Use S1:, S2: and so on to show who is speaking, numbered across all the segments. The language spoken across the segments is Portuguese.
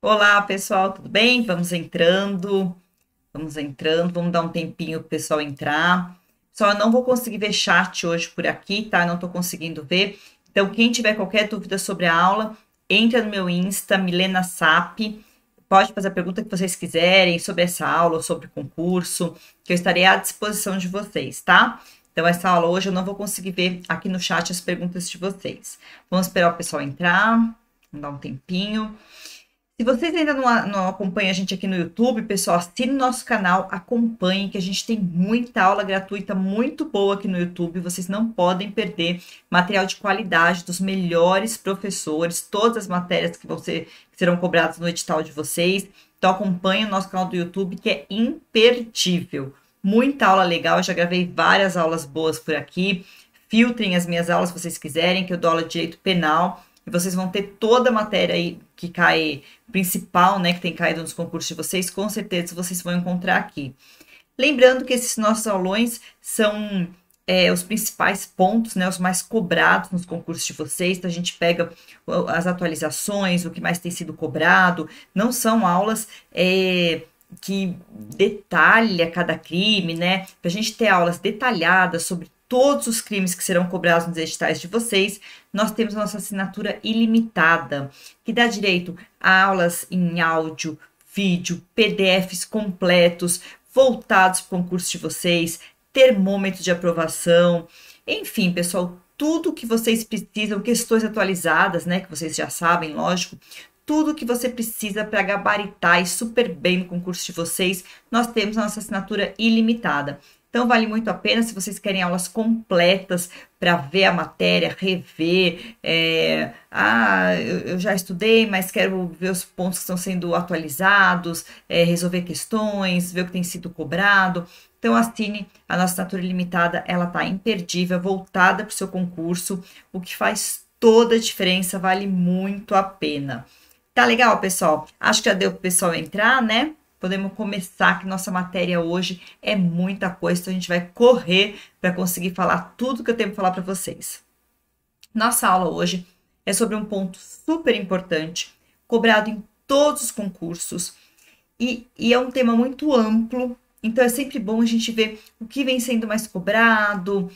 S1: Olá, pessoal, tudo bem? Vamos entrando, vamos dar um tempinho para o pessoal entrar. Só eu não vou conseguir ver chat hoje por aqui, tá? Não tô conseguindo ver. Então, quem tiver qualquer dúvida sobre a aula, entra no meu Insta, Milena Sap. Pode fazer a pergunta que vocês quiserem sobre essa aula ou sobre o concurso, que eu estarei à disposição de vocês, tá? Então, essa aula hoje eu não vou conseguir ver aqui no chat as perguntas de vocês. Vamos esperar o pessoal entrar, vamos dar um tempinho. Se vocês ainda não acompanham a gente aqui no YouTube, pessoal, assine o nosso canal, acompanhem, que a gente tem muita aula gratuita muito boa aqui no YouTube. Vocês não podem perder material de qualidade dos melhores professores, todas as matérias que serão cobradas no edital de vocês. Então, acompanhem o nosso canal do YouTube, que é imperdível. Muita aula legal, eu já gravei várias aulas boas por aqui. Filtrem as minhas aulas se vocês quiserem, que eu dou aula de direito penal. E vocês vão ter toda a matéria aí que cai principal, né, que tem caído nos concursos de vocês, com certeza vocês vão encontrar aqui. Lembrando que esses nossos aulões são os principais pontos, né, os mais cobrados nos concursos de vocês. Então, a gente pega as atualizações, o que mais tem sido cobrado. Não são aulas que detalha cada crime, né? Para a gente ter aulas detalhadas sobre todos os crimes que serão cobrados nos editais de vocês, nós temos nossa assinatura ilimitada, que dá direito a aulas em áudio, vídeo, PDFs completos, voltados para o concurso de vocês, termômetro de aprovação, enfim, pessoal, tudo que vocês precisam, questões atualizadas, né, que vocês já sabem, lógico, tudo que você precisa para gabaritar e super bem no concurso de vocês, nós temos a nossa assinatura ilimitada. Então, vale muito a pena se vocês querem aulas completas para ver a matéria, rever. Eu já estudei, mas quero ver os pontos que estão sendo atualizados, resolver questões, ver o que tem sido cobrado. Então, assine a nossa assinatura ilimitada, ela está imperdível, voltada para o seu concurso, o que faz toda a diferença, vale muito a pena. Tá legal, pessoal? Acho que já deu para o pessoal entrar, né? Podemos começar, que nossa matéria hoje é muita coisa, então a gente vai correr para conseguir falar tudo que eu tenho para falar para vocês. Nossa aula hoje é sobre um ponto super importante, cobrado em todos os concursos, e é um tema muito amplo, então é sempre bom a gente ver o que vem sendo mais cobrado,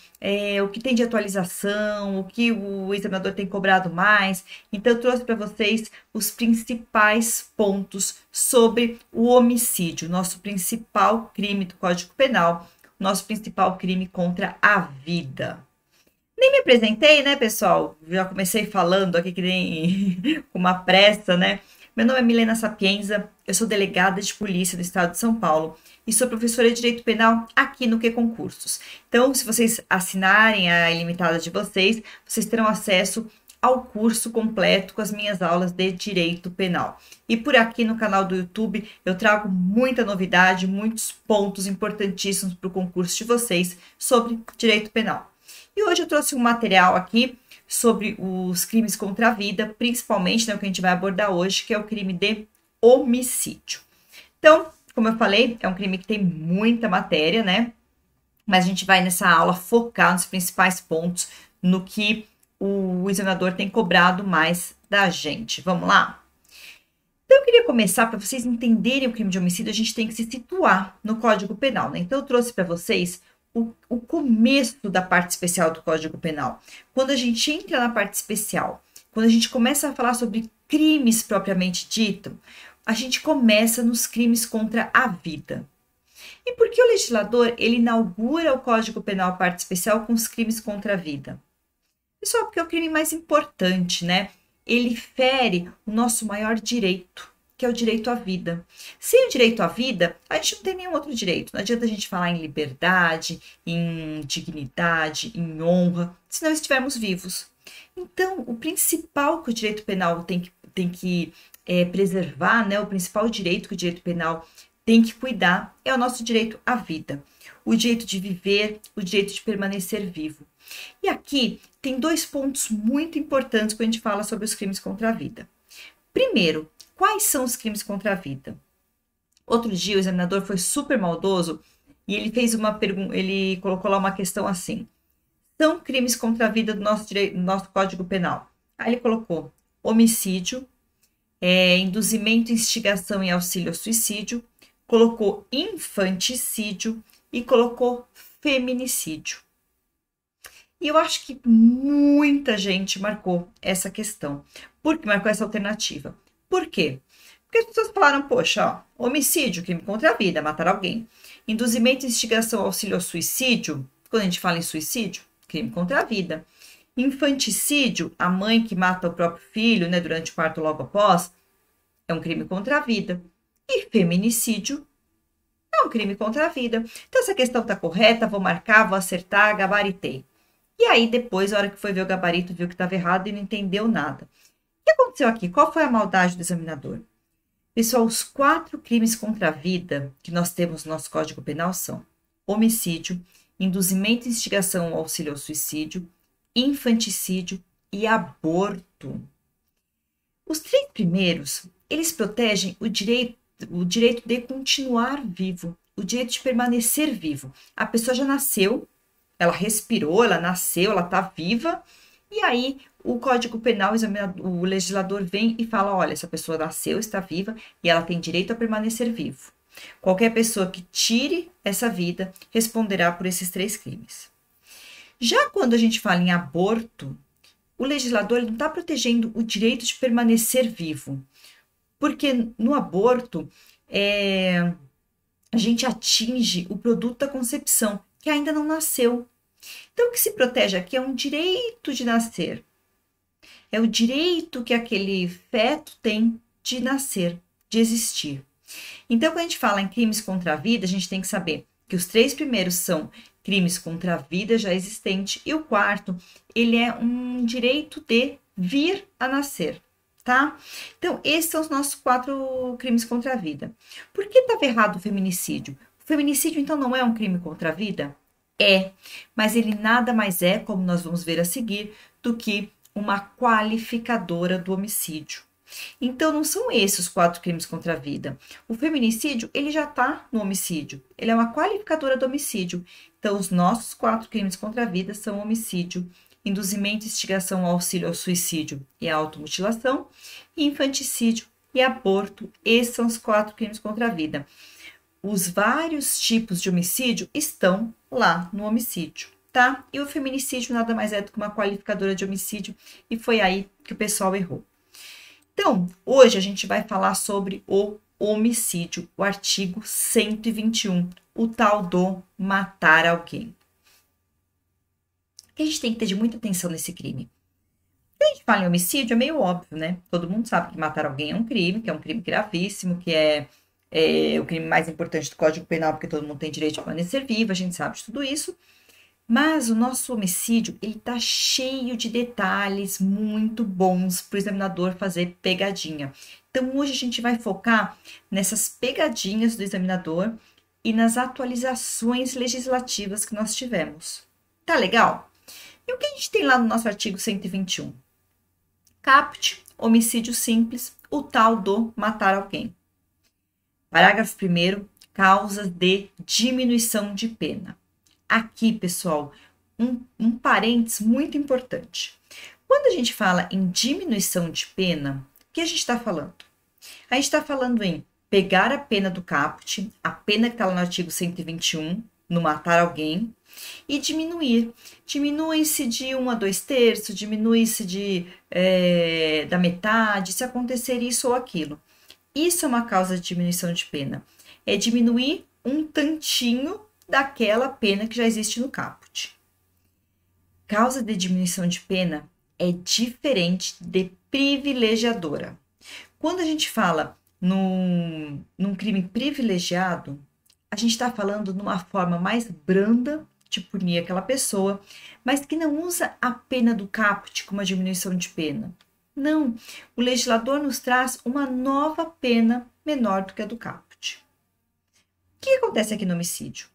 S1: o que tem de atualização, o que o examinador tem cobrado mais. Então eu trouxe para vocês os principais pontos sobre o homicídio, nosso principal crime do Código Penal, nosso principal crime contra a vida. Nem me apresentei, né, pessoal? Já comecei falando aqui que nem com uma pressa, né? Meu nome é Milena Sapienza, eu sou delegada de polícia do estado de São Paulo e sou professora de Direito Penal aqui no QConcursos. Então, se vocês assinarem a ilimitada de vocês, vocês terão acesso ao curso completo com as minhas aulas de Direito Penal. E por aqui no canal do YouTube eu trago muita novidade, muitos pontos importantíssimos para o concurso de vocês sobre Direito Penal. E hoje eu trouxe um material aqui sobre os crimes contra a vida, principalmente, né, o que a gente vai abordar hoje, que é o crime de homicídio. Então, como eu falei, é um crime que tem muita matéria, né? Mas a gente vai nessa aula focar nos principais pontos, no que o examinador tem cobrado mais da gente. Vamos lá? Então, eu queria começar, para vocês entenderem o crime de homicídio, a gente tem que se situar no Código Penal, né? Então, eu trouxe para vocês o começo da parte especial do Código Penal. Quando a gente entra na parte especial, quando a gente começa a falar sobre crimes propriamente dito, a gente começa nos crimes contra a vida. E por que o legislador ele inaugura o Código Penal parte especial com os crimes contra a vida? Pessoal, porque é o crime mais importante, né? Ele fere o nosso maior direito, que é o direito à vida. Sem o direito à vida, a gente não tem nenhum outro direito. Não adianta a gente falar em liberdade, em dignidade, em honra, se não estivermos vivos. Então, o principal que o direito penal tem que preservar, né? O principal direito que o direito penal tem que cuidar é o nosso direito à vida. O direito de viver, o direito de permanecer vivo. E aqui tem dois pontos muito importantes quando a gente fala sobre os crimes contra a vida. Primeiro, quais são os crimes contra a vida? Outro dia o examinador foi super maldoso e ele fez uma pergunta, ele colocou lá uma questão assim: são crimes contra a vida do nosso Código Penal? Aí ele colocou homicídio, induzimento, instigação e auxílio ao suicídio, colocou infanticídio e colocou feminicídio. E eu acho que muita gente marcou essa questão. Por que marcou essa alternativa? Por quê? Porque as pessoas falaram, poxa, ó, homicídio, crime contra a vida, matar alguém. Induzimento, instigação, auxílio ao suicídio, quando a gente fala em suicídio, crime contra a vida. Infanticídio, a mãe que mata o próprio filho, né, durante o parto logo após, é um crime contra a vida. E feminicídio é um crime contra a vida. Então, essa questão está correta, vou marcar, vou acertar, gabaritei. E aí, depois, a hora que foi ver o gabarito, viu que estava errado e não entendeu nada. O que aconteceu aqui? Qual foi a maldade do examinador? Pessoal, os 4 crimes contra a vida que nós temos no nosso Código Penal são homicídio, induzimento, instigação ou auxílio ao suicídio, infanticídio e aborto. Os 3 primeiros, eles protegem o direito de continuar vivo, o direito de permanecer vivo. A pessoa já nasceu, ela respirou, ela nasceu, ela está viva, e aí o Código Penal, o legislador vem e fala, olha, essa pessoa nasceu, está viva, e ela tem direito a permanecer vivo. Qualquer pessoa que tire essa vida responderá por esses 3 crimes. Já quando a gente fala em aborto, o legislador não está protegendo o direito de permanecer vivo, porque no aborto a gente atinge o produto da concepção, que ainda não nasceu. Então, o que se protege aqui é um direito de nascer. É o direito que aquele feto tem de nascer, de existir. Então, quando a gente fala em crimes contra a vida, a gente tem que saber que os 3 primeiros são crimes contra a vida já existente e o 4, ele é um direito de vir a nascer, tá? Então, esses são os nossos 4 crimes contra a vida. Por que estava errado o feminicídio? O feminicídio, então, não é um crime contra a vida? É, mas ele nada mais é, como nós vamos ver a seguir, do que uma qualificadora do homicídio. Então, não são esses os 4 crimes contra a vida. O feminicídio, ele já está no homicídio. Ele é uma qualificadora do homicídio. Então, os nossos 4 crimes contra a vida são homicídio, induzimento, instigação ao auxílio ao suicídio e à automutilação, infanticídio e aborto. Esses são os 4 crimes contra a vida. Os vários tipos de homicídio estão lá no homicídio, tá? E o feminicídio nada mais é do que uma qualificadora de homicídio e foi aí que o pessoal errou. Então, hoje a gente vai falar sobre o homicídio, o artigo 121, o tal do matar alguém. O que a gente tem que ter de muita atenção nesse crime? Quando a gente fala em homicídio, é meio óbvio, né? Todo mundo sabe que matar alguém é um crime, que é um crime gravíssimo, que é o crime mais importante do Código Penal, porque todo mundo tem direito de permanecer vivo, a gente sabe de tudo isso. Mas o nosso homicídio, ele tá cheio de detalhes muito bons para o examinador fazer pegadinha. Então, hoje a gente vai focar nessas pegadinhas do examinador e nas atualizações legislativas que nós tivemos. Tá legal? E o que a gente tem lá no nosso artigo 121? Caput, homicídio simples, o tal do matar alguém. Parágrafo 1º, causas de diminuição de pena. Aqui, pessoal, um parênteses muito importante. Quando a gente fala em diminuição de pena, o que a gente está falando? A gente está falando em pegar a pena do caput, a pena que está lá no artigo 121, no matar alguém, e diminuir. Diminui-se de 1 a 2/3, diminui-se da metade, se acontecer isso ou aquilo. Isso é uma causa de diminuição de pena. É diminuir um tantinho daquela pena que já existe no caput. Causa de diminuição de pena é diferente de privilegiadora. Quando a gente fala num crime privilegiado, a gente está falando numa forma mais branda de punir aquela pessoa, mas que não usa a pena do caput como a diminuição de pena. Não, o legislador nos traz uma nova pena menor do que a do caput. O que acontece aqui no homicídio?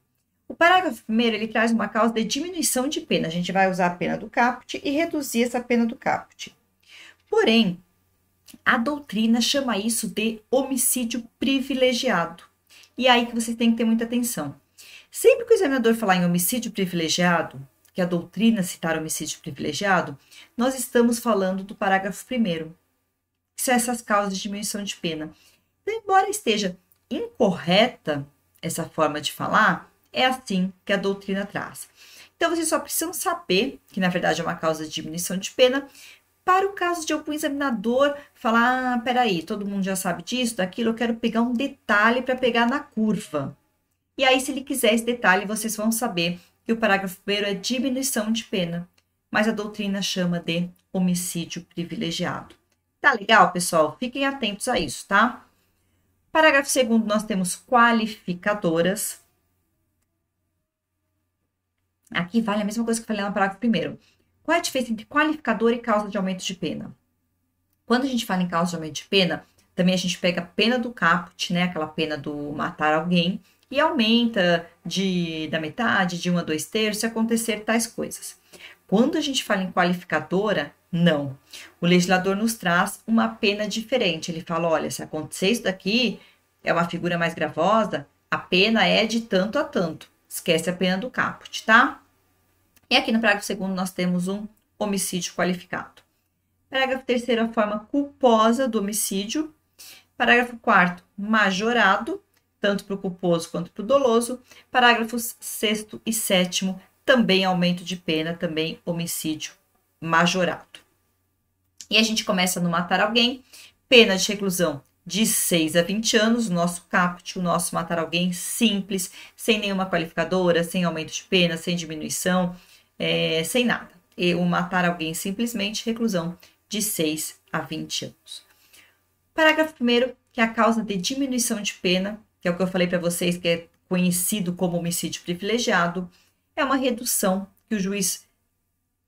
S1: O parágrafo 1º, ele traz uma causa de diminuição de pena. A gente vai usar a pena do caput e reduzir essa pena do caput. Porém, a doutrina chama isso de homicídio privilegiado. E aí que vocês têm que ter muita atenção. Sempre que o examinador falar em homicídio privilegiado, que a doutrina citar homicídio privilegiado, nós estamos falando do parágrafo 1º. que são essas causas de diminuição de pena. Então, embora esteja incorreta essa forma de falar, é assim que a doutrina traz. Então, vocês só precisam saber que, na verdade, é uma causa de diminuição de pena para o caso de algum examinador falar, peraí, todo mundo já sabe disso, daquilo, eu quero pegar um detalhe para pegar na curva. E aí, se ele quiser esse detalhe, vocês vão saber que o parágrafo 1º é diminuição de pena, mas a doutrina chama de homicídio privilegiado. Tá legal, pessoal? Fiquem atentos a isso, tá? Parágrafo 2º, nós temos qualificadoras. Aqui vale a mesma coisa que eu falei no parágrafo 1º. Qual é a diferença entre qualificador e causa de aumento de pena? Quando a gente fala em causa de aumento de pena, também a gente pega a pena do caput, né? Aquela pena do matar alguém, e aumenta da metade, de 1 a 2/3, se acontecer tais coisas. Quando a gente fala em qualificadora, não. O legislador nos traz uma pena diferente. Ele fala, olha, se acontecer isso daqui, é uma figura mais gravosa, a pena é de tanto a tanto. Esquece a pena do caput, tá? E aqui no parágrafo 2º nós temos um homicídio qualificado. Parágrafo 3º, a forma culposa do homicídio. Parágrafo 4º, majorado, tanto para o culposo quanto para o doloso. Parágrafos 6º e 7º, também aumento de pena, também homicídio majorado. E a gente começa no matar alguém, pena de reclusão de 6 a 20 anos, o nosso caput, o nosso matar alguém simples, sem nenhuma qualificadora, sem aumento de pena, sem diminuição, sem nada. E o matar alguém simplesmente, reclusão de 6 a 20 anos. Parágrafo 1º, que é a causa de diminuição de pena, que é o que eu falei para vocês, que é conhecido como homicídio privilegiado, é uma redução que o juiz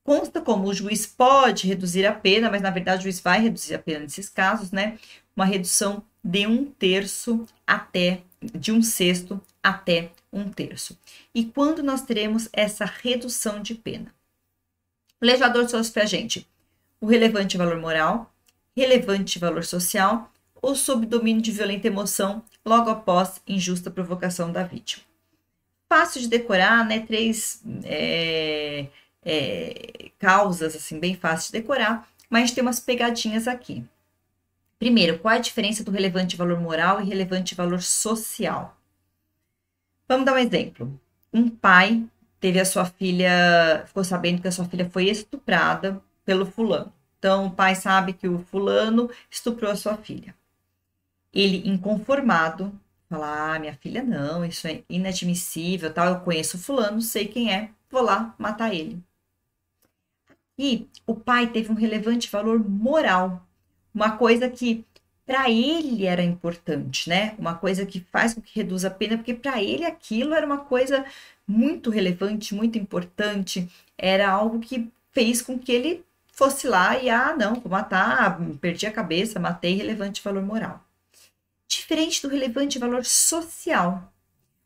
S1: consta como o juiz pode reduzir a pena, mas na verdade o juiz vai reduzir a pena nesses casos, né? Uma redução de 1/3 até, de 1/6 até 1/3. E quando nós teremos essa redução de pena? O legislador trouxe para a gente o relevante valor moral, relevante valor social ou sob domínio de violenta emoção logo após injusta provocação da vítima. Fácil de decorar, né? 3 causas, assim, bem fácil de decorar, mas a gente tem umas pegadinhas aqui. Primeiro, qual é a diferença do relevante valor moral e relevante valor social? Vamos dar um exemplo. Um pai teve a sua filha, ficou sabendo que a sua filha foi estuprada pelo fulano. Então, o pai sabe que o fulano estuprou a sua filha. Ele, inconformado, fala, minha filha não, isso é inadmissível, tal, eu conheço o fulano, sei quem é, vou lá matar ele. E o pai teve um relevante valor moral, uma coisa que para ele era importante, né? Uma coisa que faz com que reduza a pena, porque para ele aquilo era uma coisa muito relevante, muito importante, era algo que fez com que ele fosse lá e, não, vou matar, perdi a cabeça, matei, relevante valor moral. Diferente do relevante valor social.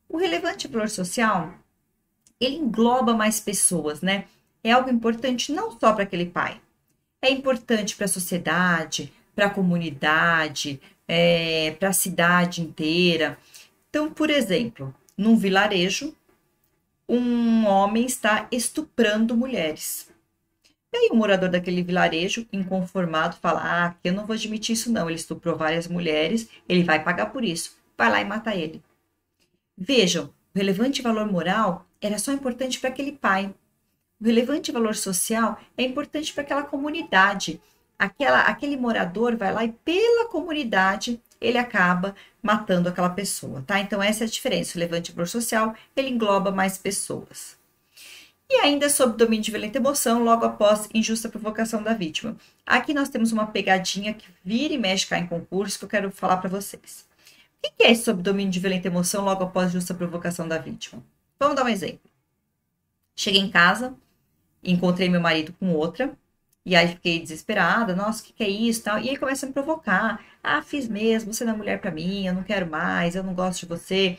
S1: O relevante valor social, ele engloba mais pessoas, né? É algo importante não só para aquele pai, é importante para a sociedade, para a comunidade, para a cidade inteira. Então, por exemplo, num vilarejo, um homem está estuprando mulheres. E aí o morador daquele vilarejo, inconformado, fala, eu não vou admitir isso não, ele estuprou várias mulheres, ele vai pagar por isso. Vai lá e mata ele. Vejam, o relevante valor moral era só importante para aquele pai. O relevante valor social é importante para aquela comunidade. Aquele morador vai lá e pela comunidade ele acaba matando aquela pessoa, tá? Então essa é a diferença. O relevante valor social, ele engloba mais pessoas. E ainda sob domínio de violenta emoção, logo após injusta provocação da vítima. Aqui nós temos uma pegadinha que vira e mexe cá em concurso que eu quero falar para vocês. O que é esse sob domínio de violenta emoção logo após injusta provocação da vítima? Vamos dar um exemplo. Cheguei em casa, encontrei meu marido com outra, e aí fiquei desesperada, nossa, o que é isso? Tal. E aí começa a me provocar. Fiz mesmo, você não é mulher para mim, eu não quero mais, eu não gosto de você.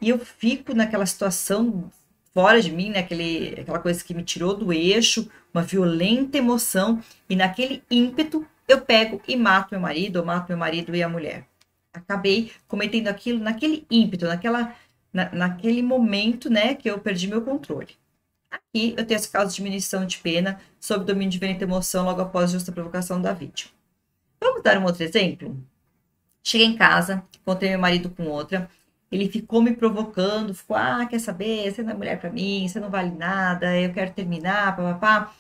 S1: E eu fico naquela situação fora de mim, né? Aquela coisa que me tirou do eixo, uma violenta emoção, e naquele ímpeto eu pego e mato meu marido, ou mato meu marido e a mulher. Acabei cometendo aquilo naquele ímpeto, naquele momento, né, que eu perdi meu controle. Aqui eu tenho esse caso de diminuição de pena sob domínio de violenta emoção logo após justa provocação da vítima. Vamos dar um outro exemplo? Cheguei em casa, encontrei meu marido com outra. Ele ficou me provocando, ficou, quer saber? Você não é mulher pra mim, você não vale nada, eu quero terminar, papapá.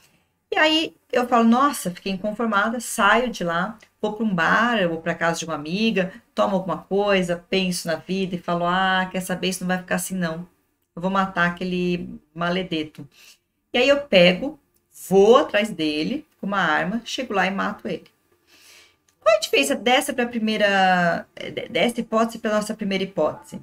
S1: E aí eu falo, nossa, fiquei inconformada, saio de lá, vou para um bar, eu vou para casa de uma amiga, tomo alguma coisa, penso na vida e falo, quer saber? Isso não vai ficar assim, não. Eu vou matar aquele maledeto. E aí eu pego, vou atrás dele com uma arma, chego lá e mato ele. Qual a diferença dessa para a primeira, dessa hipótese para a nossa primeira hipótese?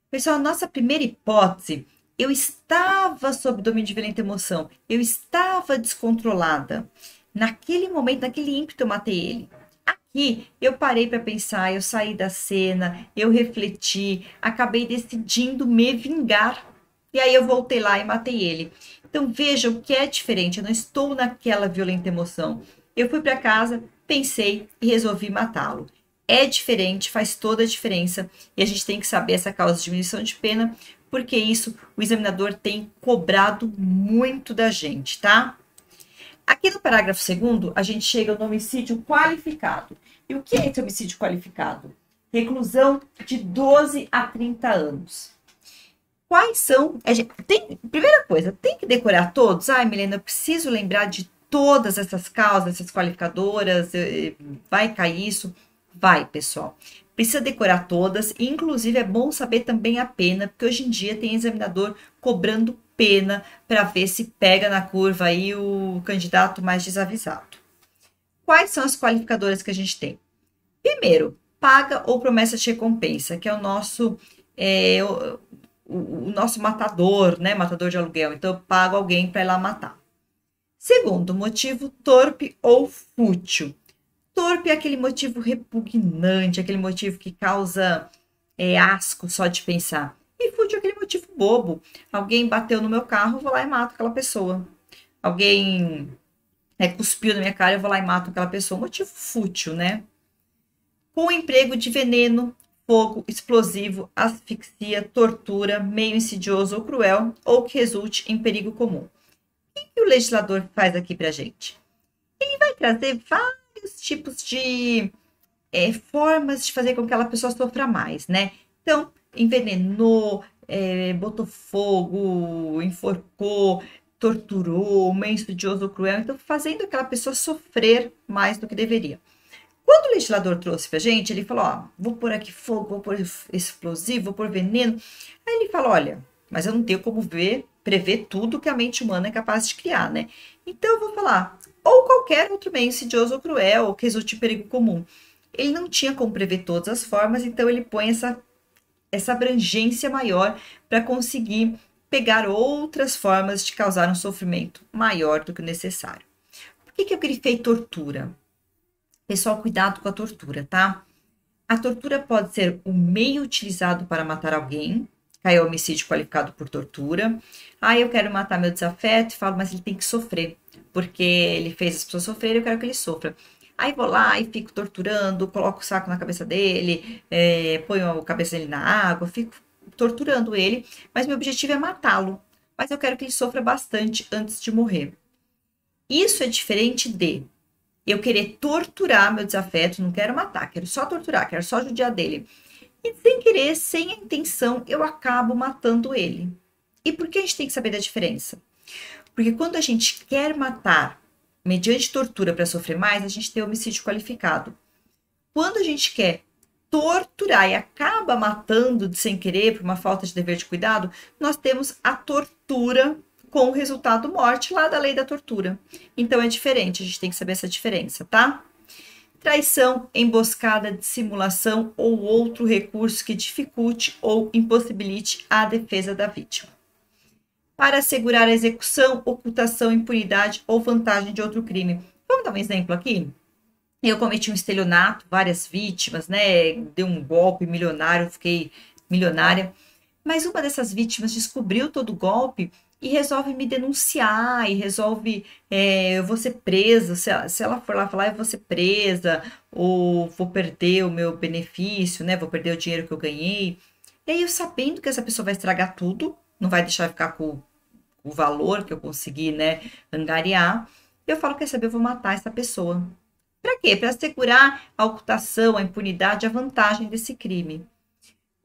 S1: Pessoal, nossa primeira hipótese, eu estava sob domínio de violenta emoção, eu estava descontrolada. Naquele momento, naquele ímpeto, eu matei ele. Aqui, eu parei para pensar, eu saí da cena, eu refleti, acabei decidindo me vingar. E aí eu voltei lá e matei ele. Então veja o que é diferente, eu não estou naquela violenta emoção. Eu fui para casa, pensei e resolvi matá-lo. É diferente, faz toda a diferença e a gente tem que saber essa causa de diminuição de pena, porque isso o examinador tem cobrado muito da gente, tá? Aqui no parágrafo 2º, a gente chega no homicídio qualificado. E o que é esse homicídio qualificado? Reclusão de 12 a 30 anos. Quais são? Primeira coisa, tem que decorar todos? Ai, Milena, eu preciso lembrar de todas essas causas, essas qualificadoras, vai cair isso? Vai, pessoal. Precisa decorar todas, e inclusive é bom saber também a pena, porque hoje em dia tem examinador cobrando pena para ver se pega na curva aí o candidato mais desavisado. Quais são as qualificadoras que a gente tem? Primeiro, paga ou promessa de recompensa, que é o nosso o nosso matador, né? Matador de aluguel. Então, eu pago alguém para ir lá matar. Segundo, motivo torpe ou fútil. Torpe é aquele motivo repugnante, aquele motivo que causa asco só de pensar. E fútil é aquele motivo bobo. Alguém bateu no meu carro, eu vou lá e mato aquela pessoa. Alguém cuspiu na minha cara, eu vou lá e mato aquela pessoa. Motivo fútil, né? Com emprego de veneno, fogo, explosivo, asfixia, tortura, meio insidioso ou cruel, ou que resulte em perigo comum. O que o legislador faz aqui pra gente? Ele vai trazer vários tipos de formas de fazer com que aquela pessoa sofra mais, né? Então, envenenou, botou fogo, enforcou, torturou, meio insidioso ou cruel. Então, fazendo aquela pessoa sofrer mais do que deveria. Quando o legislador trouxe pra gente, ele falou, vou pôr aqui fogo, vou pôr explosivo, vou pôr veneno. Aí ele falou, olha, mas eu não tenho como prever tudo que a mente humana é capaz de criar, né? Então eu vou falar, ou qualquer outro meio insidioso ou cruel, ou que resulte em perigo comum. Ele não tinha como prever todas as formas, então ele põe essa abrangência maior para conseguir pegar outras formas de causar um sofrimento maior do que o necessário. Por que eu grifei tortura? Pessoal, cuidado com a tortura, tá? A tortura pode ser o meio utilizado para matar alguém, caiu homicídio qualificado por tortura. Eu quero matar meu desafeto e falo, mas ele tem que sofrer, porque ele fez as pessoas sofrerem, eu quero que ele sofra. Aí vou lá e fico torturando, coloco o saco na cabeça dele, ponho a cabeça dele na água, fico torturando ele, mas meu objetivo é matá-lo. Mas eu quero que ele sofra bastante antes de morrer. Isso é diferente de eu querer torturar meu desafeto, não quero matar, quero só torturar, quero só judiar dele. E sem querer, sem a intenção, eu acabo matando ele. E por que a gente tem que saber da diferença? Porque quando a gente quer matar mediante tortura para sofrer mais, a gente tem homicídio qualificado. Quando a gente quer torturar e acaba matando de sem querer por uma falta de dever de cuidado, nós temos a tortura com o resultado morte lá da lei da tortura. Então é diferente, a gente tem que saber essa diferença, tá? Traição, emboscada, dissimulação ou outro recurso que dificulte ou impossibilite a defesa da vítima. Para assegurar a execução, ocultação, impunidade ou vantagem de outro crime. Vamos dar um exemplo aqui? Eu cometi um estelionato, várias vítimas, né? Dei um golpe milionário, fiquei milionária. Mas uma dessas vítimas descobriu todo o golpe e resolve me denunciar, e resolve, eu vou ser presa, se ela for lá falar, eu vou ser presa, ou vou perder o meu benefício, né? Vou perder o dinheiro que eu ganhei. E aí, eu sabendo que essa pessoa vai estragar tudo, não vai deixar eu ficar com o valor que eu consegui, né, angariar, eu falo, quer saber, eu vou matar essa pessoa. Para quê? Para assegurar a ocultação, a impunidade, a vantagem desse crime.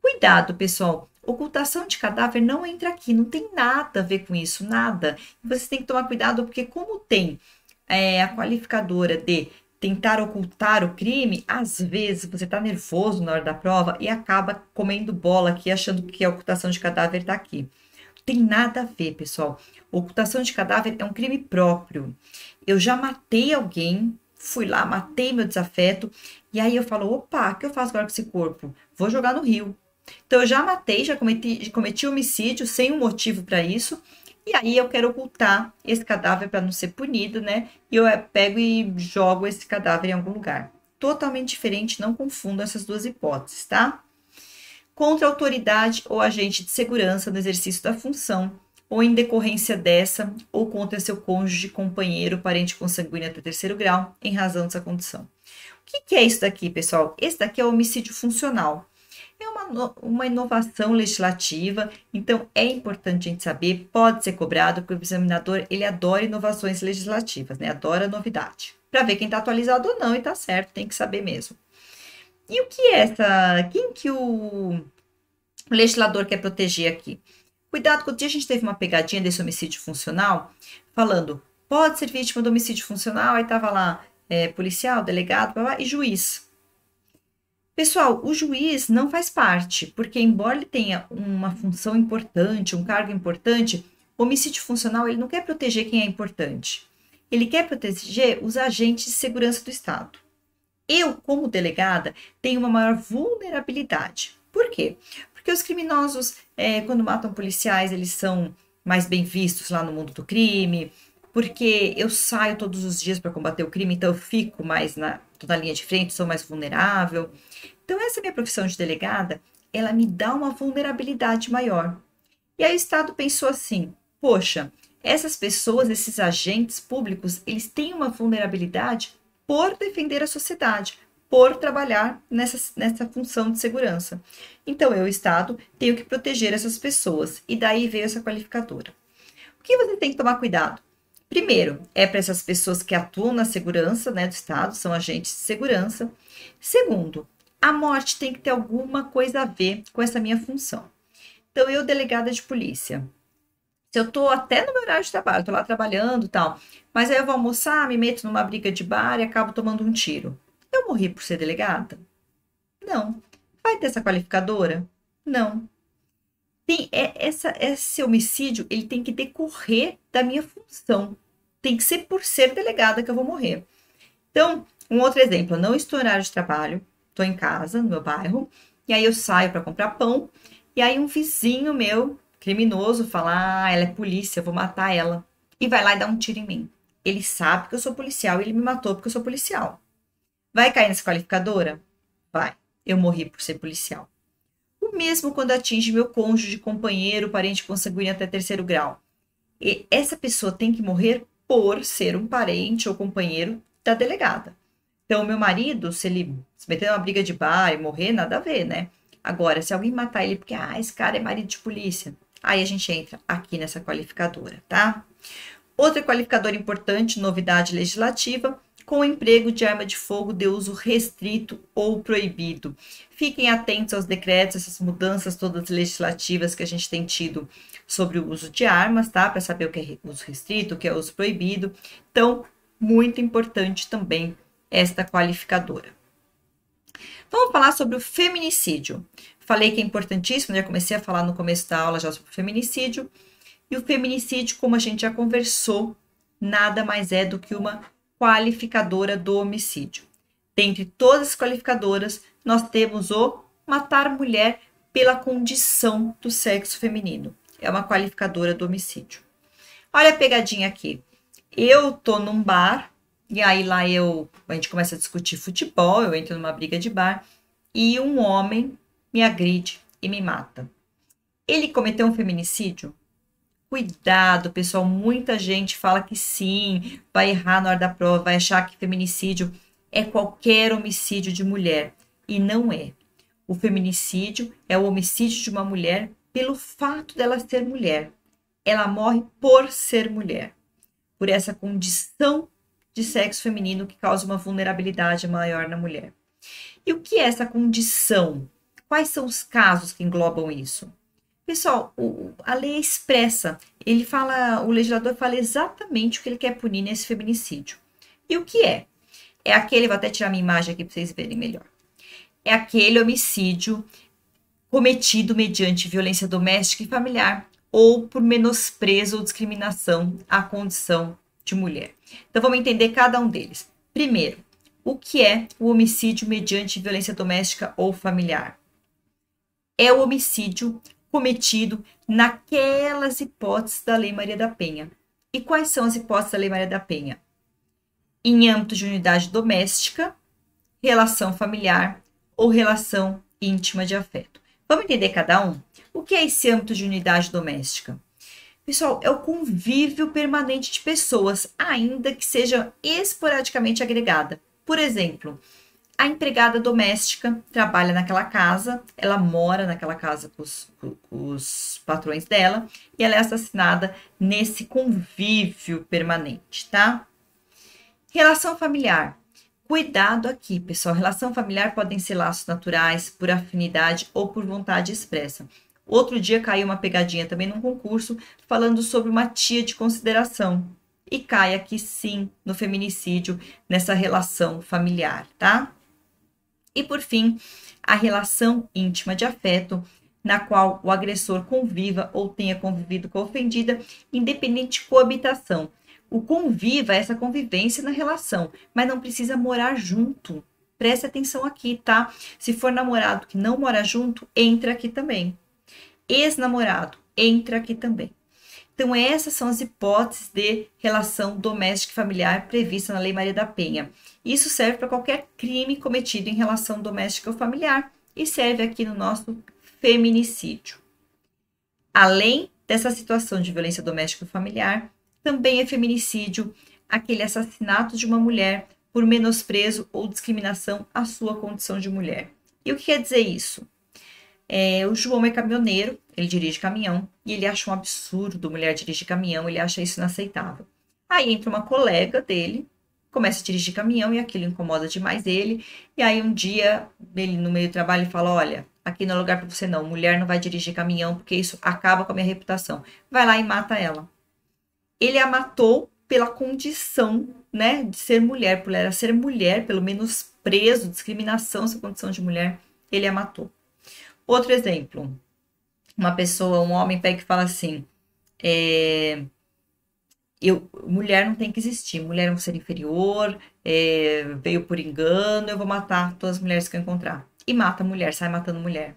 S1: Cuidado, pessoal. Ocultação de cadáver não entra aqui, não tem nada a ver com isso, nada. Você tem que tomar cuidado, porque como tem a qualificadora de tentar ocultar o crime, às vezes você está nervoso na hora da prova e acaba comendo bola aqui, achando que a ocultação de cadáver está aqui. Não tem nada a ver, pessoal. Ocultação de cadáver é um crime próprio. Eu já matei alguém, fui lá, matei meu desafeto, e aí eu falo, opa, o que eu faço agora com esse corpo? Vou jogar no rio. Então, eu já matei, já cometi homicídio sem um motivo para isso. E aí, eu quero ocultar esse cadáver para não ser punido, né? E eu pego e jogo esse cadáver em algum lugar. Totalmente diferente, não confunda essas duas hipóteses, tá? Contra a autoridade ou agente de segurança no exercício da função, ou em decorrência dessa, ou contra seu cônjuge, companheiro, parente consanguíneo até terceiro grau, em razão dessa condição. O que é isso daqui, pessoal? Esse daqui é o homicídio funcional. É uma inovação legislativa, então é importante a gente saber, pode ser cobrado, porque o examinador, ele adora inovações legislativas, né? Adora novidade. Para ver quem está atualizado ou não e está certo, tem que saber mesmo. E o que é quem que o legislador quer proteger aqui? Cuidado, que o dia a gente teve uma pegadinha desse homicídio funcional, falando, pode ser vítima do homicídio funcional, aí estava lá policial, delegado, blá, blá, e juiz. Pessoal, o juiz não faz parte, porque embora ele tenha uma função importante, um cargo importante, o homicídio funcional ele não quer proteger quem é importante. Ele quer proteger os agentes de segurança do Estado. Eu, como delegada, tenho uma maior vulnerabilidade. Por quê? Porque os criminosos, quando matam policiais, eles são mais bem vistos lá no mundo do crime, porque eu saio todos os dias para combater o crime, então eu fico mais tô na linha de frente, sou mais vulnerável. Então, essa minha profissão de delegada, ela me dá uma vulnerabilidade maior. E aí o Estado pensou assim, poxa, essas pessoas, esses agentes públicos, eles têm uma vulnerabilidade por defender a sociedade, por trabalhar nessa função de segurança. Então, eu, Estado, tenho que proteger essas pessoas. E daí veio essa qualificadora. O que você tem que tomar cuidado? Primeiro, é para essas pessoas que atuam na segurança, né, do Estado, são agentes de segurança. Segundo, a morte tem que ter alguma coisa a ver com essa minha função. Então, eu, delegada de polícia, se eu tô até no meu horário de trabalho, tô lá trabalhando e tal, mas aí eu vou almoçar, me meto numa briga de bar e acabo tomando um tiro. Eu morri por ser delegada? Não. Vai ter essa qualificadora? Não. Esse homicídio, ele tem que decorrer da minha função. Tem que ser por ser delegada que eu vou morrer. Então, um outro exemplo, eu não estou no horário de trabalho, estou em casa, no meu bairro, e aí eu saio para comprar pão, e aí um vizinho meu, criminoso, fala, ela é polícia, eu vou matar ela. E vai lá e dá um tiro em mim. Ele sabe que eu sou policial e ele me matou porque eu sou policial. Vai cair nessa qualificadora? Vai. Eu morri por ser policial. O mesmo quando atinge meu cônjuge, companheiro, parente consanguíneo até terceiro grau. E essa pessoa tem que morrer por ser um parente ou companheiro da delegada. Então, o meu marido, se ele se meter numa briga de bar e morrer, nada a ver, né? Agora, se alguém matar ele porque, esse cara é marido de polícia, aí a gente entra aqui nessa qualificadora, tá? Outra qualificadora importante, novidade legislativa, com o emprego de arma de fogo de uso restrito ou proibido. Fiquem atentos aos decretos, essas mudanças todas legislativas que a gente tem tido sobre o uso de armas, tá? Para saber o que é uso restrito, o que é uso proibido. Então, muito importante também esta qualificadora. Vamos falar sobre o feminicídio. Falei que é importantíssimo, já comecei a falar no começo da aula já sobre o feminicídio. E o feminicídio, como a gente já conversou, nada mais é do que uma qualificadora do homicídio. Dentre todas as qualificadoras, nós temos o matar mulher pela condição do sexo feminino. É uma qualificadora do homicídio. Olha a pegadinha aqui. Eu tô num bar, e aí lá a gente começa a discutir futebol, eu entro numa briga de bar, e um homem me agride e me mata. Ele cometeu um feminicídio? Cuidado, pessoal, muita gente fala que sim, vai errar na hora da prova, vai achar que feminicídio é qualquer homicídio de mulher, e não é. O feminicídio é o homicídio de uma mulher pelo fato dela ser mulher. Ela morre por ser mulher, por essa condição de sexo feminino que causa uma vulnerabilidade maior na mulher. E o que é essa condição? Quais são os casos que englobam isso? Pessoal, a lei é expressa. O legislador fala exatamente o que ele quer punir nesse feminicídio. E o que é? É aquele, vou até tirar minha imagem aqui para vocês verem melhor. É aquele homicídio cometido mediante violência doméstica e familiar ou por menosprezo ou discriminação à condição de mulher. Então vamos entender cada um deles. Primeiro, o que é o homicídio mediante violência doméstica ou familiar? É o homicídio cometido naquelas hipóteses da Lei Maria da Penha. E quais são as hipóteses da Lei Maria da Penha? Em âmbito de unidade doméstica, relação familiar ou relação íntima de afeto. Vamos entender cada um? O que é esse âmbito de unidade doméstica? Pessoal, é o convívio permanente de pessoas, ainda que seja esporadicamente agregada. Por exemplo, a empregada doméstica trabalha naquela casa, ela mora naquela casa com os patrões dela e ela é assassinada nesse convívio permanente, tá? Relação familiar. Cuidado aqui, pessoal. Relação familiar podem ser laços naturais, por afinidade ou por vontade expressa. Outro dia caiu uma pegadinha também num concurso falando sobre uma tia de consideração. E cai aqui sim no feminicídio, nessa relação familiar, tá? E por fim, a relação íntima de afeto, na qual o agressor conviva ou tenha convivido com a ofendida, independente de coabitação. O conviva é essa convivência na relação, mas não precisa morar junto. Preste atenção aqui, tá? Se for namorado que não mora junto, entra aqui também. Ex-namorado, entra aqui também. Então, essas são as hipóteses de relação doméstica e familiar prevista na Lei Maria da Penha. Isso serve para qualquer crime cometido em relação doméstica ou familiar e serve aqui no nosso feminicídio. Além dessa situação de violência doméstica ou familiar, também é feminicídio aquele assassinato de uma mulher por menosprezo ou discriminação à sua condição de mulher. E o que quer dizer isso? O João é caminhoneiro, ele dirige caminhão e ele acha um absurdo mulher dirigir caminhão, ele acha isso inaceitável. Aí entra uma colega dele, começa a dirigir caminhão e aquilo incomoda demais ele. E aí um dia, ele no meio do trabalho, fala, olha, aqui não é lugar para você não, mulher não vai dirigir caminhão porque isso acaba com a minha reputação. Vai lá e mata ela. Ele a matou pela condição, né, de ser mulher, por ela ser mulher, pelo menosprezo, discriminação à sua condição de mulher, ele a matou. Outro exemplo, um homem pega e fala assim, mulher não tem que existir, mulher é um ser inferior, veio por engano, eu vou matar todas as mulheres que eu encontrar. E mata a mulher, sai matando mulher.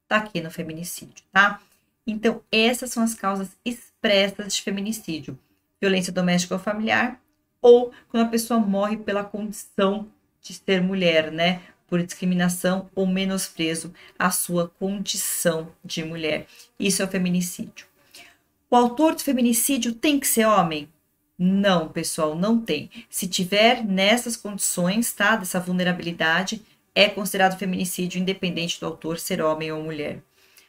S1: Tá aqui no feminicídio, tá? Então, essas são as causas expressas de feminicídio. Violência doméstica ou familiar, ou quando a pessoa morre pela condição de ser mulher, né? Por discriminação ou menosprezo à sua condição de mulher. Isso é o feminicídio. O autor do feminicídio tem que ser homem? Não, pessoal, não tem. Se tiver nessas condições, tá? Dessa vulnerabilidade, é considerado feminicídio independente do autor ser homem ou mulher.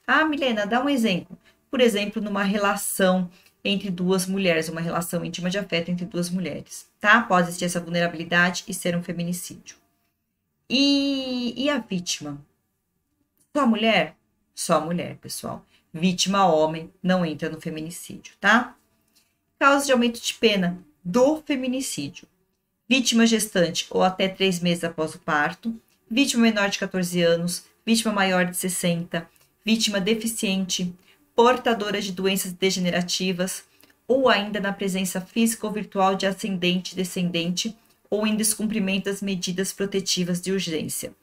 S1: Ah, Milena, dá um exemplo. Por exemplo, numa relação entre duas mulheres, uma relação íntima de afeto entre duas mulheres, tá? Pode existir essa vulnerabilidade e ser um feminicídio. E a vítima? Só mulher? Só mulher, pessoal. Vítima homem não entra no feminicídio, tá? Causas de aumento de pena do feminicídio. Vítima gestante ou até 3 meses após o parto. Vítima menor de 14 anos. Vítima maior de 60. Vítima deficiente. Portadora de doenças degenerativas. Ou ainda na presença física ou virtual de ascendente e descendente. Ou em descumprimento das medidas protetivas de urgência.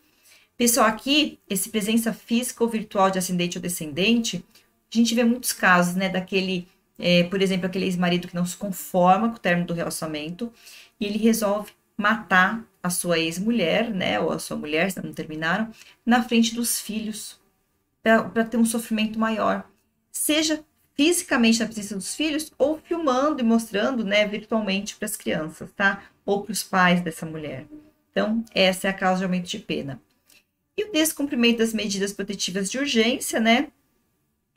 S1: Pessoal, aqui, esse presença física ou virtual de ascendente ou descendente, a gente vê muitos casos, né, daquele, por exemplo, aquele ex-marido que não se conforma com o término do relacionamento e ele resolve matar a sua ex-mulher, né, ou a sua mulher, se não terminaram, na frente dos filhos, para ter um sofrimento maior. Seja fisicamente na presença dos filhos ou filmando e mostrando, né, virtualmente para as crianças, tá? Ou para os pais dessa mulher. Então, essa é a causa de aumento de pena. E o descumprimento das medidas protetivas de urgência, né?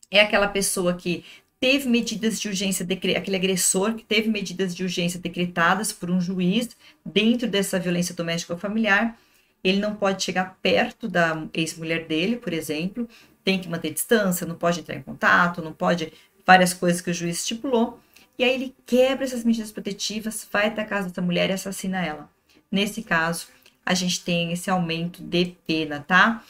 S1: É aquela pessoa que teve medidas de urgência, aquele agressor que teve medidas de urgência decretadas por um juiz dentro dessa violência doméstica ou familiar, ele não pode chegar perto da ex-mulher dele, por exemplo, tem que manter distância, não pode entrar em contato, não pode, várias coisas que o juiz estipulou, e aí ele quebra essas medidas protetivas, vai até a casa dessa mulher e assassina ela. Nesse caso, a gente tem esse aumento de pena, tá?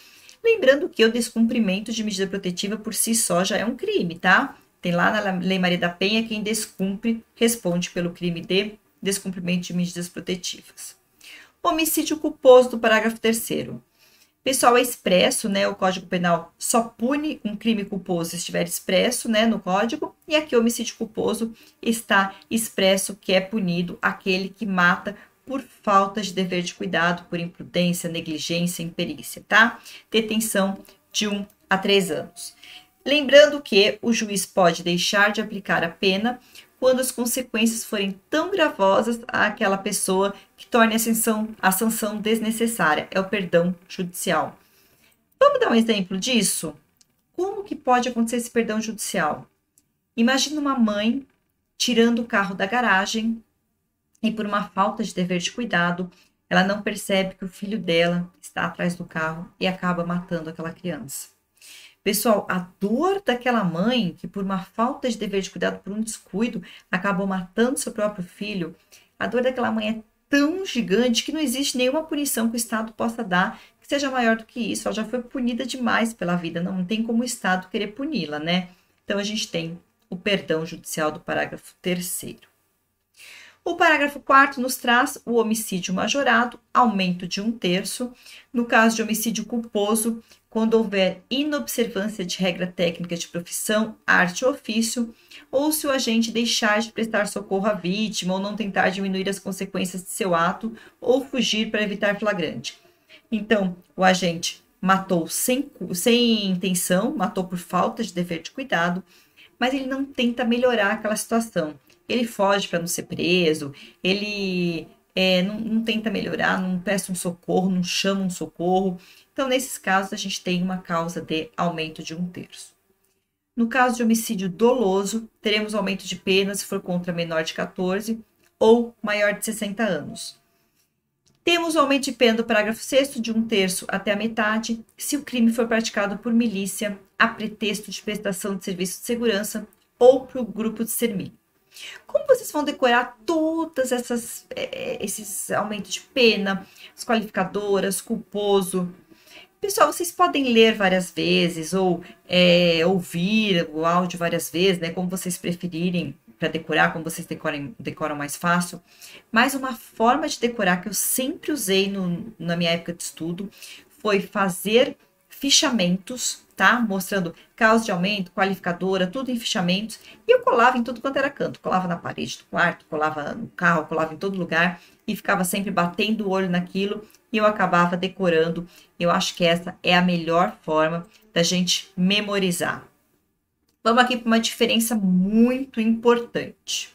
S1: Lembrando que o descumprimento de medida protetiva por si só já é um crime, tá? Tem lá na Lei Maria da Penha, quem descumpre responde pelo crime de descumprimento de medidas protetivas. Homicídio culposo do parágrafo 3º. Pessoal, é expresso, né? O Código Penal só pune um crime culposo se estiver expresso, né, no Código, e aqui o homicídio culposo está expresso que é punido aquele que mata por falta de dever de cuidado, por imprudência, negligência, imperícia, tá? Detenção de 1 a 3 anos. Lembrando que o juiz pode deixar de aplicar a pena quando as consequências forem tão gravosas àquela pessoa que torne a sanção desnecessária. É o perdão judicial. Vamos dar um exemplo disso? Como que pode acontecer esse perdão judicial? Imagina uma mãe tirando o carro da garagem e por uma falta de dever de cuidado, ela não percebe que o filho dela está atrás do carro e acaba matando aquela criança. Pessoal, a dor daquela mãe que por uma falta de dever de cuidado, por um descuido, acabou matando seu próprio filho, a dor daquela mãe é tão gigante que não existe nenhuma punição que o Estado possa dar que seja maior do que isso. Ela já foi punida demais pela vida, não tem como o Estado querer puni-la, né? Então, a gente tem o perdão judicial do parágrafo 3º. O parágrafo 4º nos traz o homicídio majorado, aumento de 1/3. No caso de homicídio culposo, quando houver inobservância de regra técnica de profissão, arte ou ofício, ou se o agente deixar de prestar socorro à vítima ou não tentar diminuir as consequências de seu ato ou fugir para evitar flagrante. Então, o agente matou sem intenção, matou por falta de dever de cuidado, mas ele não tenta melhorar aquela situação. Ele foge para não ser preso, ele não tenta melhorar, não presta um socorro, não chama um socorro. Então, nesses casos, a gente tem uma causa de aumento de 1/3. No caso de homicídio doloso, teremos aumento de pena se for contra menor de 14 ou maior de 60 anos. Temos o aumento de pena do parágrafo 6º de 1/3 até a metade, se o crime for praticado por milícia, a pretexto de prestação de serviço de segurança ou por grupo de extermínio. Como vocês vão decorar todas esses aumentos de pena, as qualificadoras, culposo? Pessoal, vocês podem ler várias vezes ou ouvir o áudio várias vezes, né? Como vocês preferirem para decorar, como vocês decoram mais fácil. Mas uma forma de decorar que eu sempre usei na minha época de estudo foi fazer fichamentos, tá? Mostrando causa de aumento, qualificadora, tudo em fichamentos. E eu colava em tudo quanto era canto. Colava na parede do quarto, colava no carro, colava em todo lugar. E ficava sempre batendo o olho naquilo. E eu acabava decorando. Eu acho que essa é a melhor forma da gente memorizar. Vamos aqui para uma diferença muito importante.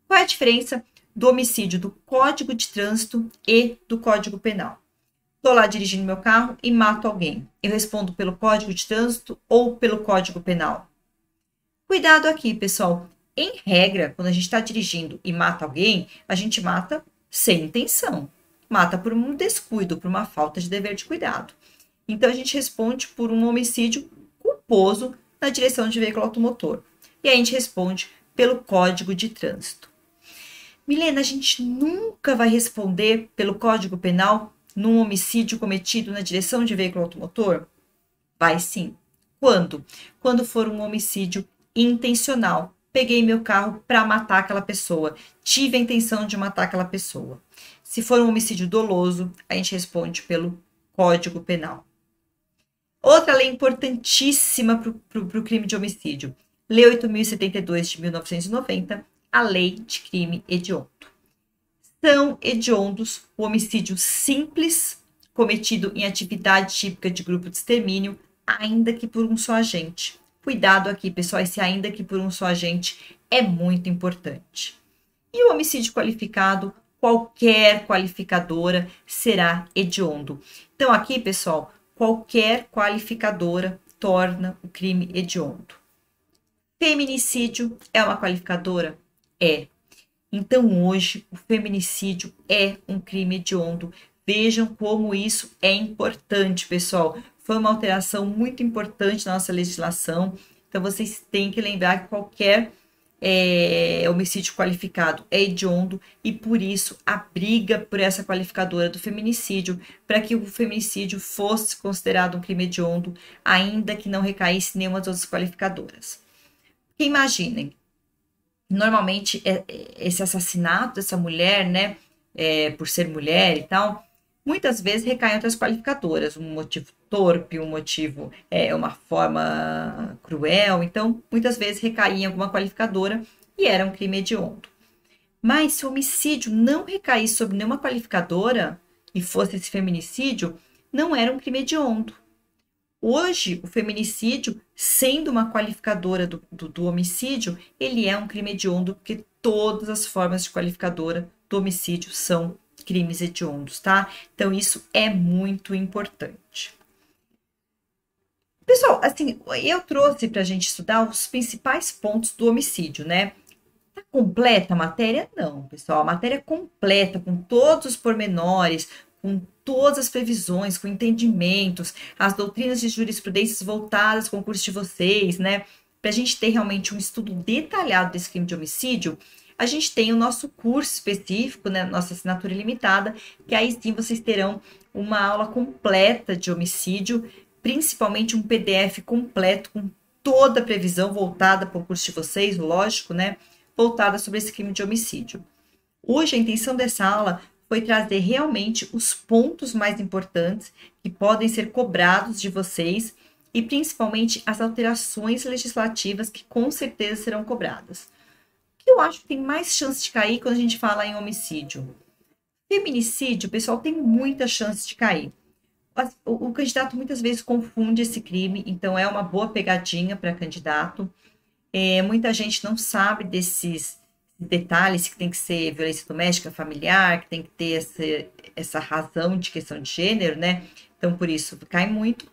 S1: Qual é a diferença do homicídio do Código de Trânsito e do Código Penal? Estou lá dirigindo meu carro e mato alguém. Eu respondo pelo Código de Trânsito ou pelo Código Penal? Cuidado aqui, pessoal. Em regra, quando a gente está dirigindo e mata alguém, a gente mata sem intenção. Mata por um descuido, por uma falta de dever de cuidado. Então, a gente responde por um homicídio culposo na direção de veículo automotor. E aí a gente responde pelo Código de Trânsito. Milena, a gente nunca vai responder pelo Código Penal num homicídio cometido na direção de veículo automotor? Vai sim. Quando? Quando for um homicídio intencional. Peguei meu carro para matar aquela pessoa. Tive a intenção de matar aquela pessoa. Se for um homicídio doloso, a gente responde pelo Código Penal. Outra lei importantíssima para o crime de homicídio. Lei 8.072 de 1990, a Lei de Crime Hediondo. São hediondos o homicídio simples, cometido em atividade típica de grupo de extermínio, ainda que por um só agente. Cuidado aqui, pessoal, esse ainda que por um só agente é muito importante. E o homicídio qualificado, qualquer qualificadora será hediondo. Então aqui, pessoal, qualquer qualificadora torna o crime hediondo. Feminicídio é uma qualificadora? É. Então, hoje, o feminicídio é um crime hediondo. Vejam como isso é importante, pessoal. Foi uma alteração muito importante na nossa legislação. Então, vocês têm que lembrar que qualquer homicídio qualificado é hediondo e, por isso, a briga por essa qualificadora do feminicídio, para que o feminicídio fosse considerado um crime hediondo, ainda que não recaísse nenhuma das outras qualificadoras. Porque imaginem, normalmente esse assassinato dessa mulher, né, por ser mulher e tal, muitas vezes recai em outras qualificadoras, um motivo torpe, um motivo, uma forma cruel, então muitas vezes recaía em alguma qualificadora e era um crime hediondo. Mas se o homicídio não recaísse sobre nenhuma qualificadora e fosse esse feminicídio, não era um crime hediondo. Hoje, o feminicídio, sendo uma qualificadora do homicídio, ele é um crime hediondo, porque todas as formas de qualificadora do homicídio são crimes hediondos, tá? Então, isso é muito importante. Pessoal, assim, eu trouxe para a gente estudar os principais pontos do homicídio, né? Tá completa a matéria? Não, pessoal. A matéria é completa, com todos os pormenores, com todas as previsões, com entendimentos, as doutrinas de jurisprudência voltadas com o curso de vocês, né? Para a gente ter realmente um estudo detalhado desse crime de homicídio, a gente tem o nosso curso específico, né? Nossa assinatura ilimitada, que aí sim vocês terão uma aula completa de homicídio, principalmente um PDF completo com toda a previsão voltada para o curso de vocês, lógico, né? Voltada sobre esse crime de homicídio. Hoje, a intenção dessa aula foi trazer realmente os pontos mais importantes que podem ser cobrados de vocês e principalmente as alterações legislativas que com certeza serão cobradas. O que eu acho que tem mais chance de cair quando a gente fala em homicídio? Feminicídio, pessoal, tem muita chance de cair. O candidato muitas vezes confunde esse crime, então é uma boa pegadinha para candidato. Muita gente não sabe desses detalhes, que tem que ser violência doméstica, familiar, que tem que ter essa razão de questão de gênero, né? Então, por isso, cai muito.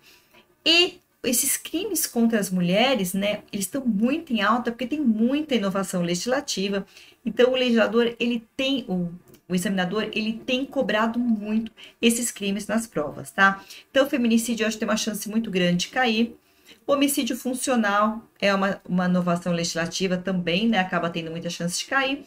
S1: E esses crimes contra as mulheres, né, eles estão muito em alta, porque tem muita inovação legislativa. Então, o legislador, ele tem, o examinador, ele tem cobrado muito esses crimes nas provas, tá? Então, o feminicídio, eu acho que tem uma chance muito grande de cair. O homicídio funcional é uma inovação legislativa também, né? Acaba tendo muita chance de cair.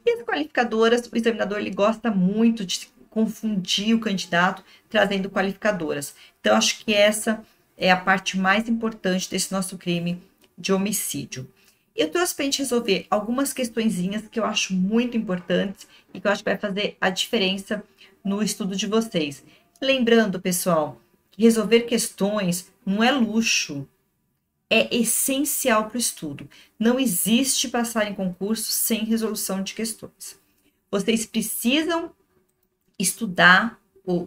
S1: E as qualificadoras, o examinador ele gosta muito de confundir o candidato trazendo qualificadoras. Então, acho que essa é a parte mais importante desse nosso crime de homicídio. Eu trouxe para a gente resolver algumas questõezinhas que eu acho muito importantes e que eu acho que vai fazer a diferença no estudo de vocês. Lembrando, pessoal, que resolver questões não é luxo, é essencial para o estudo. Não existe passar em concurso sem resolução de questões. Vocês precisam estudar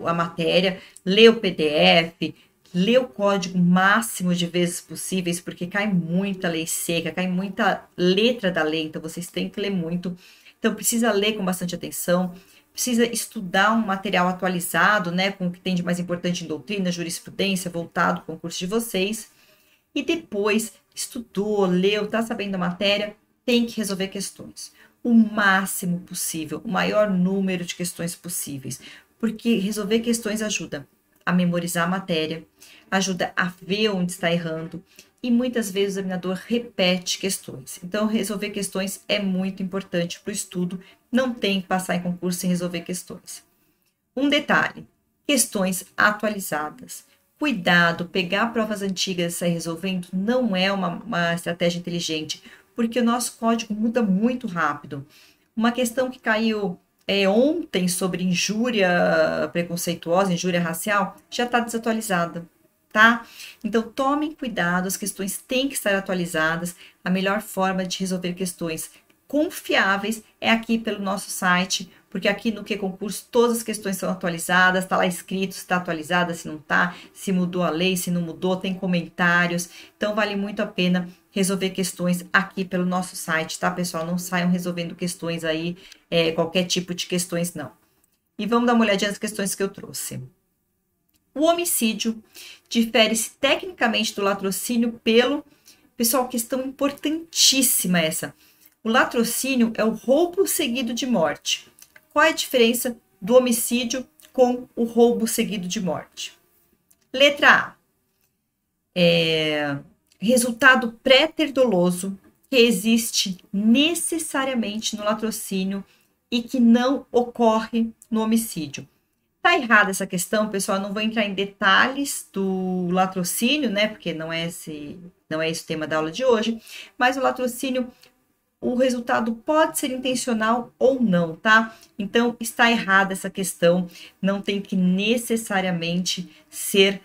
S1: a matéria, ler o PDF, ler o código máximo de vezes possíveis, porque cai muita lei seca, cai muita letra da lei, então vocês têm que ler muito. Então, precisa ler com bastante atenção, precisa estudar um material atualizado, né, com o que tem de mais importante em doutrina, jurisprudência, voltado para o concurso de vocês. E depois, estudou, leu, tá sabendo a matéria, tem que resolver questões. O máximo possível, o maior número de questões possíveis, porque resolver questões ajuda a memorizar a matéria, ajuda a ver onde está errando e muitas vezes o examinador repete questões. Então, resolver questões é muito importante para o estudo, não tem que passar em concurso sem resolver questões. Um detalhe, questões atualizadas. Cuidado, pegar provas antigas e sair resolvendo não é uma estratégia inteligente, porque o nosso código muda muito rápido. Uma questão que caiu ontem sobre injúria preconceituosa, injúria racial, já está desatualizada, tá? Então, tomem cuidado, as questões têm que estar atualizadas. A melhor forma de resolver questões confiáveis é aqui pelo nosso site, porque aqui no QConcurso todas as questões são atualizadas, está lá escrito se está atualizada, se não está, se mudou a lei, se não mudou, tem comentários. Então, vale muito a pena resolver questões aqui pelo nosso site, tá, pessoal? Não saiam resolvendo questões aí, qualquer tipo de questões, não. E vamos dar uma olhadinha nas questões que eu trouxe. O homicídio difere-se tecnicamente do latrocínio Pessoal, questão importantíssima essa. O latrocínio é o roubo seguido de morte. Qual é a diferença do homicídio com o roubo seguido de morte? Letra A. Resultado pré-terdoloso que existe necessariamente no latrocínio e que não ocorre no homicídio. Tá errada essa questão, pessoal. Eu não vou entrar em detalhes do latrocínio, né? Porque não é esse o tema da aula de hoje. Mas o latrocínio, o resultado pode ser intencional ou não, tá? Então, está errada essa questão. Não tem que necessariamente ser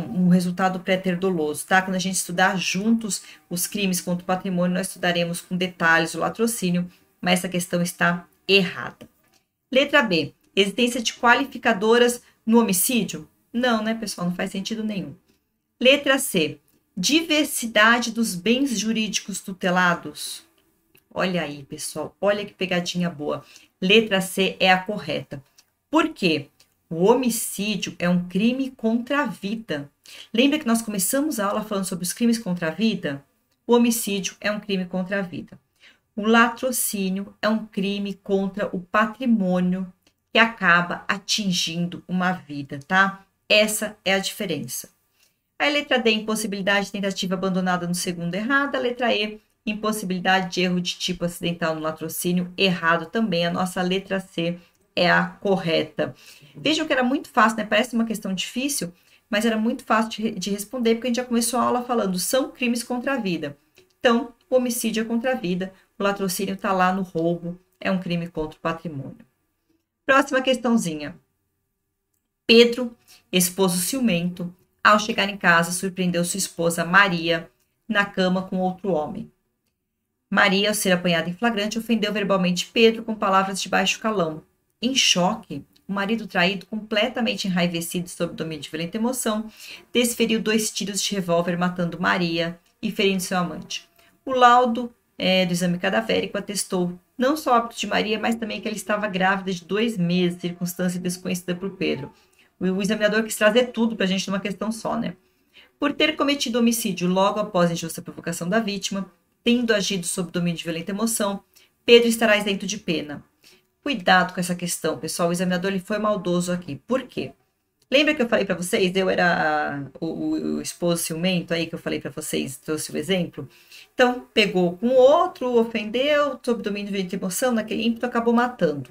S1: um resultado pré-terdoloso, tá? Quando a gente estudar juntos os crimes contra o patrimônio, nós estudaremos com detalhes o latrocínio, mas essa questão está errada. Letra B. Existência de qualificadoras no homicídio? Não, né, pessoal? Não faz sentido nenhum. Letra C. Diversidade dos bens jurídicos tutelados? Olha aí, pessoal. Olha que pegadinha boa. Letra C é a correta. Por quê? O homicídio é um crime contra a vida. Lembra que nós começamos a aula falando sobre os crimes contra a vida? O homicídio é um crime contra a vida. O latrocínio é um crime contra o patrimônio que acaba atingindo uma vida, tá? Essa é a diferença. A letra D, impossibilidade de tentativa abandonada no segundo, errada. A letra E, impossibilidade de erro de tipo acidental no latrocínio, errado também. A nossa letra C é a correta. Vejam que era muito fácil, né? Parece uma questão difícil, mas era muito fácil de responder, porque a gente já começou a aula falando, são crimes contra a vida. Então, o homicídio é contra a vida, o latrocínio está lá no roubo, é um crime contra o patrimônio. Próxima questãozinha. Pedro, esposo ciumento, ao chegar em casa, surpreendeu sua esposa Maria na cama com outro homem. Maria, ao ser apanhada em flagrante, ofendeu verbalmente Pedro com palavras de baixo calão. Em choque, o marido traído, completamente enraivecido sob o domínio de violenta emoção, desferiu 2 tiros de revólver, matando Maria e ferindo seu amante. O laudo do exame cadavérico atestou não só o óbito de Maria, mas também que ela estava grávida de 2 meses, circunstância desconhecida por Pedro. O examinador quis trazer tudo para a gente numa questão só, né? Por ter cometido homicídio logo após a injusta provocação da vítima, tendo agido sob domínio de violenta emoção, Pedro estará isento de pena. Cuidado com essa questão, pessoal. O examinador ele foi maldoso aqui. Por quê? Lembra que eu falei para vocês? Eu era o esposo ciumento aí que eu falei para vocês, trouxe o exemplo. Então, pegou com o outro, ofendeu, sob domínio de violenta emoção, naquele ímpeto, acabou matando.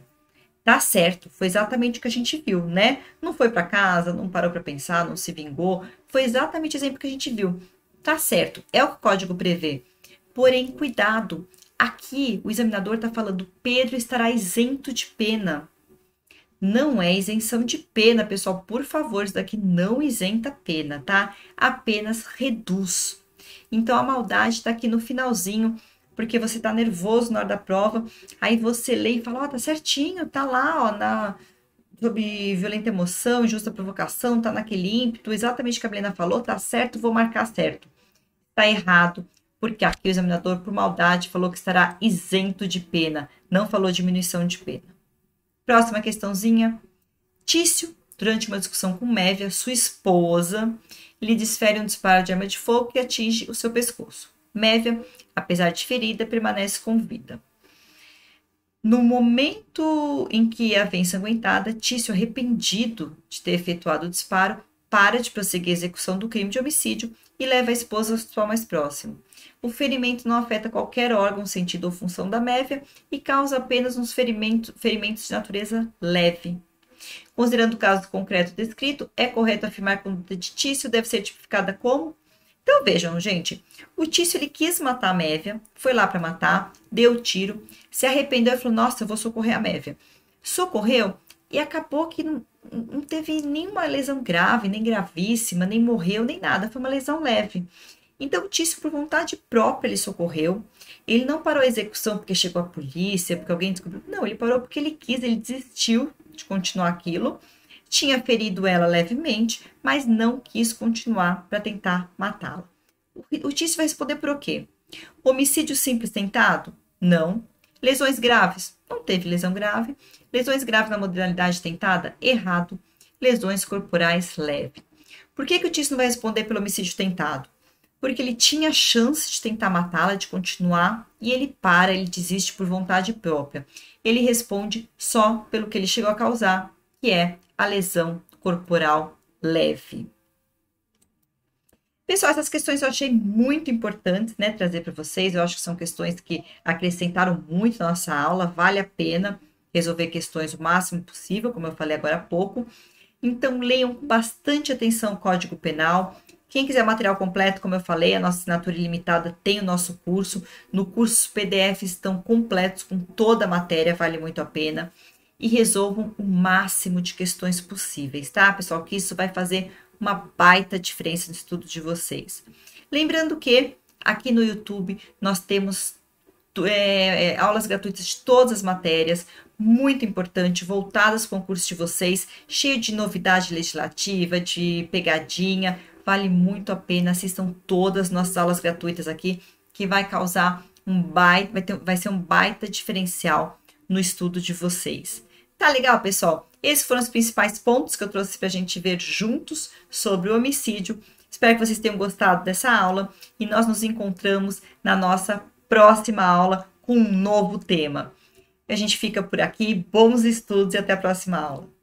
S1: Tá certo, foi exatamente o que a gente viu, né? Não foi para casa, não parou para pensar, não se vingou. Foi exatamente o exemplo que a gente viu. Tá certo, é o que o código prevê. Porém, cuidado. Aqui, o examinador está falando, Pedro estará isento de pena. Não é isenção de pena, pessoal. Por favor, isso daqui não isenta pena, tá? Apenas reduz. Então, a maldade está aqui no finalzinho, porque você tá nervoso na hora da prova, aí você lê e fala, ó, tá certinho, tá lá, ó, sobre violenta emoção, injusta provocação, tá naquele ímpeto, exatamente o que a Helena falou, tá certo, vou marcar certo. Tá errado, porque aqui o examinador, por maldade, falou que estará isento de pena, não falou diminuição de pena. Próxima questãozinha. Tício, durante uma discussão com Mévia, sua esposa, lhe desfere um disparo de arma de fogo que atinge o seu pescoço. Mévia, apesar de ferida, permanece com vida. No momento em que a vê ensanguentada, Tício, arrependido de ter efetuado o disparo, para de prosseguir a execução do crime de homicídio e leva a esposa ao hospital mais próximo. O ferimento não afeta qualquer órgão, sentido ou função da Mévia e causa apenas uns ferimentos de natureza leve. Considerando o caso concreto descrito, é correto afirmar que a conduta de Tício deve ser tipificada como? Então vejam, gente, o Tício ele quis matar a Mévia, foi lá para matar, deu o tiro, se arrependeu e falou, nossa, eu vou socorrer a Mévia. Socorreu e acabou que não teve nenhuma lesão grave, nem gravíssima, nem morreu, nem nada, foi uma lesão leve. Então o Tício, por vontade própria, ele socorreu, ele não parou a execução porque chegou a polícia, porque alguém descobriu, não, ele parou porque ele quis, ele desistiu de continuar aquilo, tinha ferido ela levemente, mas não quis continuar para tentar matá-la. O Tício vai responder por o quê? Homicídio simples tentado? Não. Lesões graves? Não teve lesão grave. Lesões graves na modalidade tentada? Errado. Lesões corporais leve. Por que o Tício não vai responder pelo homicídio tentado? porque ele tinha chance de tentar matá-la, de continuar, e ele para, ele desiste por vontade própria. Ele responde só pelo que ele chegou a causar, que é a lesão corporal leve. Pessoal, essas questões eu achei muito importantes, né, trazer para vocês. Eu acho que são questões que acrescentaram muito na nossa aula. Vale a pena resolver questões o máximo possível, como eu falei agora há pouco. Então, leiam com bastante atenção o Código Penal. Quem quiser material completo, como eu falei, a nossa assinatura ilimitada tem o nosso curso. No curso, os PDFs estão completos com toda a matéria, vale muito a pena. E resolvam o máximo de questões possíveis, tá, pessoal? Que isso vai fazer uma baita diferença no estudo de vocês. Lembrando que aqui no YouTube nós temos aulas gratuitas de todas as matérias, muito importante, voltadas para o concurso de vocês, cheio de novidade legislativa, de pegadinha, vale muito a pena, assistam todas as nossas aulas gratuitas aqui, que vai causar vai ser um baita diferencial no estudo de vocês. Tá legal, pessoal? Esses foram os principais pontos que eu trouxe para a gente ver juntos sobre o homicídio. Espero que vocês tenham gostado dessa aula e nós nos encontramos na nossa próxima aula com um novo tema. A gente fica por aqui, bons estudos e até a próxima aula.